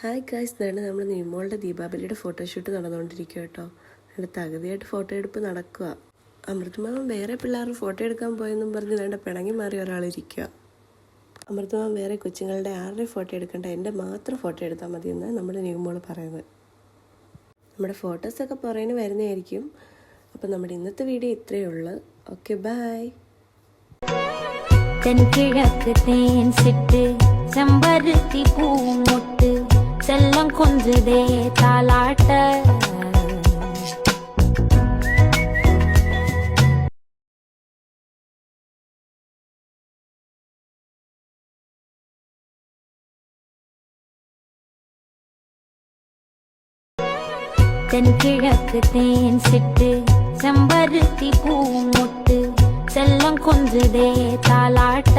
Hi guys, ഇതാണ് നമ്മൾ നിമോളുടെ ദീപാവലിയുടെ ഫോട്ടോഷൂട്ട് നടന്നുകൊണ്ടിരിക്കുക കേട്ടോ. അതിൻ്റെ തകതിയായിട്ട് ഫോട്ടോ എടുപ്പ് നടക്കുക. അമൃതമാമൻ വേറെ പിള്ളേർ ഫോട്ടോ എടുക്കാൻ പോയെന്നും പറഞ്ഞ് വേണ്ട പിണങ്ങി മാറി ഒരാളിരിക്കുക. അമൃതമാമൻ വേറെ കൊച്ചുങ്ങളുടെ ആരുടെയും ഫോട്ടോ എടുക്കണ്ട, എൻ്റെ മാത്രം ഫോട്ടോ എടുത്താൽ മതിയെന്ന് നമ്മുടെ നിമോള് പറയുന്നത്. നമ്മുടെ ഫോട്ടോസൊക്കെ പുറകിന് വരുന്നതായിരിക്കും. അപ്പം നമ്മുടെ ഇന്നത്തെ വീഡിയോ ഇത്രയേ ഉള്ളൂ. Okay, bye. தென்கிழக்கு தேன் சிட்டு செம்பருத்தி பூமுட்டு செல்லம் கொஞ்சதே தாலாட்ட தென்கிழக்கு தேன் சிட்டு செம்பருத்தி பூமுட்டு செல்லம் கொஞ்சதே தாலாட்ட